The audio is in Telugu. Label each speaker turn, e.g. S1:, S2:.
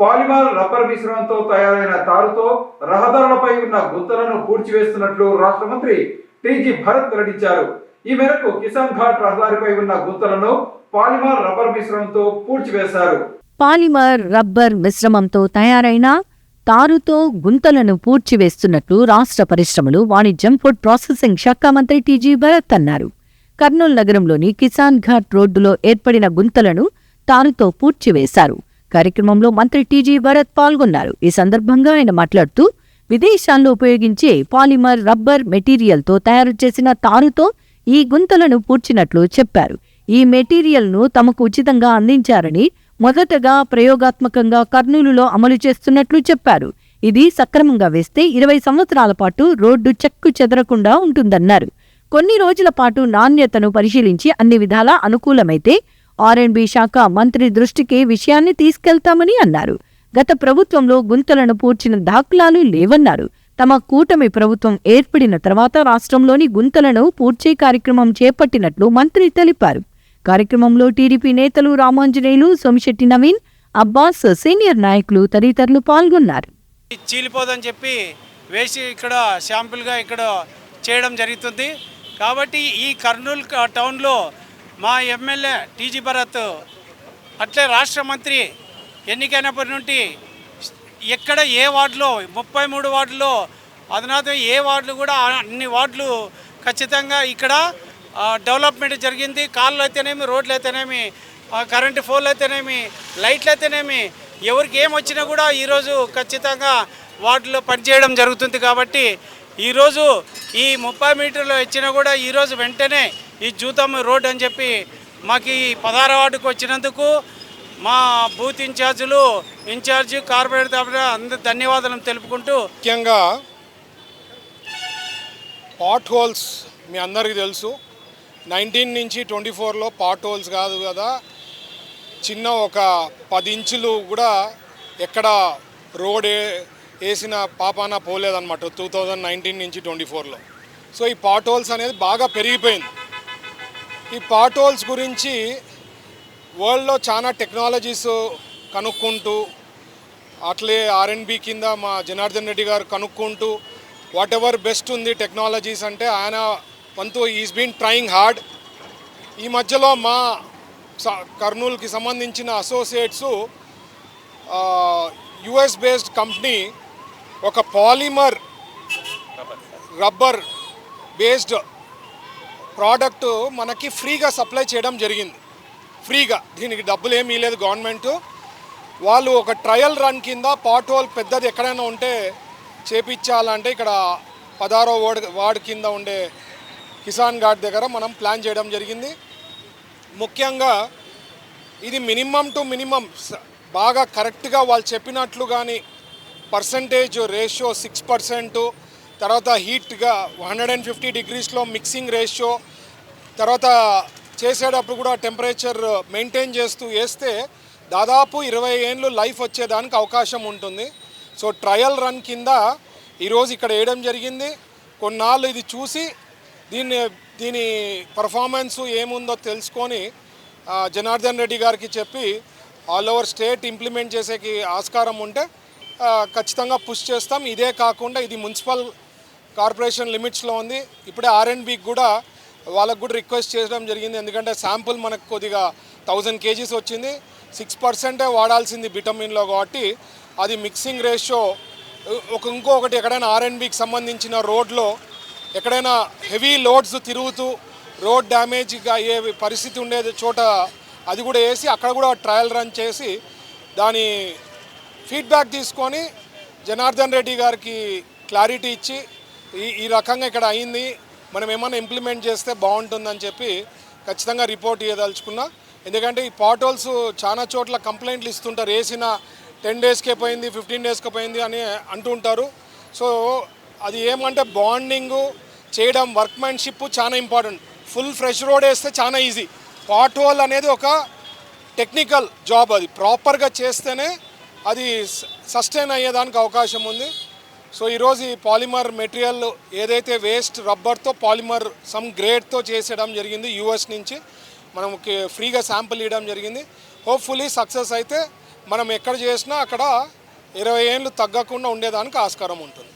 S1: పాలిమర్ రబ్బర్ మిశ్రమంతో తయారైన తారుతో రహదారులపై ఉన్న గుంతలను పూడ్చివేస్తున్నట్లు రాష్ట్ర మంత్రి టీజీ భరత్ వెల్లడించారు. ఈ మేరకు కిసాన్ ఘాట్ రహదారిపై ఉన్న గుంతలను పాలిమర్ రబ్బర్ మిశ్రమంతో పూడ్చివేశారు.
S2: పాలిమర్ రబ్బర్ మిశ్రమంతో తయారైన తారుతో గుంతలను పూడ్చివేస్తున్నట్లు రాష్ట్ర పరిశ్రమలు, వాణిజ్యం, ఫుడ్ ప్రాసెసింగ్ శాఖ మంత్రి టీజీ భరత్ అన్నారు. కర్నూలు నగరంలోని కిసాన్ ఘాట్ రోడ్డులో ఏర్పడిన గుంతలను తారుతో పూడ్చివేశారు. కార్యక్రమంలో మంత్రి టీజీ భరత్ పాల్గొన్నారు. ఈ సందర్భంగా ఆయన మాట్లాడుతూ, విదేశాల్లో ఉపయోగించే పాలిమర్ రబ్బర్ మెటీరియల్తో తయారు చేసిన తారుతో ఈ గుంతలను పూడ్చినట్లు చెప్పారు. ఈ మెటీరియల్ను తమకు ఉచితంగా అందించారని, మొదటగా ప్రయోగాత్మకంగా కర్నూలులో అమలు చేస్తున్నట్లు చెప్పారు. ఇది సక్రమంగా వేస్తే 20 సంవత్సరాల పాటు రోడ్డు చెక్కు చెదరకుండా ఉంటుందన్నారు. కొన్ని రోజుల పాటు నాణ్యతను పరిశీలించి అన్ని విధాలా అనుకూలమైతే ఆర్ఎండ్బి శాఖ మంత్రి దృష్టికి విషయాన్ని తీసుకెళ్తామని అన్నారు. గత ప్రభుత్వంలో గుంతలను పూడ్చిన దాఖలాలు లేవన్నారు. తమ కూటమి ప్రభుత్వం ఏర్పడిన తర్వాత రాష్ట్రంలోని గుంతలను పూడ్చే కార్యక్రమం చేపట్టినట్లు మంత్రి తెలిపారు. కార్యక్రమంలో టీడీపీ నేతలు రామాంజనేయులు, సోమిశెట్టి నవీన్, అబ్బాస్, సీనియర్ నాయకులు తదితరులు పాల్గొన్నారు.
S3: చీలిపోదని చెప్పి వేసి ఇక్కడ శాంపుల్గా ఇక్కడ చేయడం జరుగుతుంది. కాబట్టి ఈ కర్నూలు టౌన్లో మా ఎమ్మెల్యే టీజీ భరత్ అట్లే రాష్ట్ర మంత్రి ఎన్నికైనప్పటి నుండి ఎక్కడ ఏ వార్డులో 33 వార్డులో అధునాతన ఏ వార్డులు కూడా అన్ని వార్డులు ఖచ్చితంగా ఇక్కడ డెవలప్మెంట్ జరిగింది. కాళ్ళు అయితేనేమి, రోడ్లు అయితేనేమి, కరెంటు పోల్ అయితేనేమి, లైట్లు అయితేనేమి, ఎవరికి ఏమొచ్చినా కూడా ఈరోజు ఖచ్చితంగా వార్డులో పనిచేయడం జరుగుతుంది. కాబట్టి ఈరోజు ఈ 30 మీటర్లు ఇచ్చినా కూడా ఈరోజు వెంటనే ఈ జూతం రోడ్ అని చెప్పి మాకు ఈ 16 వార్డుకు వచ్చినందుకు మా బూత్ ఇన్ఛార్జి కార్పొరేటర్ అందరూ ధన్యవాదాలు తెలుపుకుంటూ,
S4: ముఖ్యంగా పాట్ హోల్స్ మీ అందరికీ తెలుసు. 19 నుంచి 24లో పాట్ హోల్స్ కాదు కదా, చిన్న ఒక 10 ఇంచులు కూడా ఎక్కడ రోడ్ వేసిన పాపాన పోలేదన్నమాట 2019 నుంచి 24లో. సో ఈ పాట్ హోల్స్ అనేది బాగా పెరిగిపోయింది. ఈ పాట్ హోల్స్ గురించి వరల్డ్లో చాలా టెక్నాలజీస్ కనుక్కుంటూ, అట్లే ఆర్ఎండ్బి కింద మా జనార్దన్ రెడ్డి గారు కనుక్కుంటూ వాట్ ఎవర్ బెస్ట్ ఉంది టెక్నాలజీస్ అంటే ఆయన వంతు ఈజ్ బీన్ ట్రయింగ్ హార్డ్. ఈ మధ్యలో మా కర్నూలుకి సంబంధించిన అసోసియేట్సు యుఎస్ బేస్డ్ కంపెనీ ఒక పాలిమర్ రబ్బర్ బేస్డ్ ప్రోడక్ట్ మనకి ఫ్రీగా సప్లై చేయడం జరిగింది. ఫ్రీగా, దీనికి డబ్బులు ఏమీ లేదు గవర్నమెంటు. వాళ్ళు ఒక ట్రయల్ రన్ కింద పాట్ హోల్ పెద్దది ఎక్కడైనా ఉంటే చేపించాలంటే ఇక్కడ 16వ వార్డు కింద ఉండే కిసాన్ ఘాట్ దగ్గర మనం ప్లాన్ చేయడం జరిగింది. ముఖ్యంగా ఇది మినిమం టు మినిమం బాగా కరెక్ట్గా వాళ్ళు చెప్పినట్లు కానీ పర్సంటేజ్ రేషియో 6%, తర్వాత హీట్గా 150 డిగ్రీస్లో మిక్సింగ్ రేషియో, తర్వాత చేసేటప్పుడు కూడా టెంపరేచర్ మెయింటైన్ చేస్తూ వేస్తే దాదాపు 20 ఏళ్ళు లైఫ్ వచ్చేదానికి అవకాశం ఉంటుంది. సో ట్రయల్ రన్ కింద ఈరోజు ఇక్కడ వేయడం జరిగింది. కొన్నాళ్ళు ఇది చూసి దీని పర్ఫార్మెన్స్ ఏముందో తెలుసుకొని జనార్దన్ రెడ్డి గారికి చెప్పి ఆల్ ఓవర్ స్టేట్ ఇంప్లిమెంట్ చేసేకి ఆస్కారం ఉంటే ఖచ్చితంగా పుష్ చేస్తాం. ఇదే కాకుండా ఇది మున్సిపల్ కార్పొరేషన్ లిమిట్స్లో ఉంది. ఇప్పుడే ఆర్ఎండ్బికి కూడా వాళ్ళకు కూడా రిక్వెస్ట్ చేయడం జరిగింది. ఎందుకంటే శాంపుల్ మనకు కొద్దిగా 1000 kgs వచ్చింది. 6% వాడాల్సింది బిటమిన్లో, కాబట్టి అది మిక్సింగ్ రేషియో ఇంకొకటి ఎక్కడైనా ఆర్ఎండ్బికి సంబంధించిన రోడ్లో ఎక్కడైనా హెవీ లోడ్స్ తిరుగుతూ రోడ్ డ్యామేజ్గా అయ్యే పరిస్థితి ఉండేది చోట అది కూడా వేసి అక్కడ కూడా ట్రయల్ రన్ చేసి దాని ఫీడ్బ్యాక్ తీసుకొని జనార్దన్ రెడ్డి గారికి క్లారిటీ ఇచ్చి ఈ రకంగా ఇక్కడ అయింది, మనం ఏమైనా ఇంప్లిమెంట్ చేస్తే బాగుంటుందని చెప్పి ఖచ్చితంగా రిపోర్ట్ ఇవ్వదలుచుకున్నా. ఎందుకంటే ఈ పాట్ హోల్స్ చాలా చోట్ల కంప్లైంట్లు ఇస్తుంటారు, వేసిన 10 డేస్కే పోయింది, 15 డేస్కే పోయింది అని అంటుంటారు. సో అది ఏమంటే బాండింగు చేయడం, వర్క్మెన్షిప్ చాలా ఇంపార్టెంట్. ఫుల్ ఫ్రెష్ రోడ్ వేస్తే చాలా ఈజీ. పాట్ హోల్ అనేది ఒక టెక్నికల్ జాబ్, అది ప్రాపర్గా చేస్తేనే అది సస్టైన్ అయ్యేదానికి అవకాశం ఉంది. సో ఈరోజు ఈ పాలిమర్ మెటీరియల్ ఏదైతే వేస్ట్ రబ్బర్తో పాలిమర్ సమ్ గ్రేడ్తో చేసేయడం జరిగింది. యూఎస్ నుంచి మనకి ఫ్రీగా శాంపుల్ ఇవ్వడం జరిగింది. హోప్ఫుల్లీ సక్సెస్ అయితే మనం ఎక్కడ చేసినా అక్కడ 20 ఏళ్ళు తగ్గకుండా ఉండేదానికి ఆస్కారం ఉంటుంది.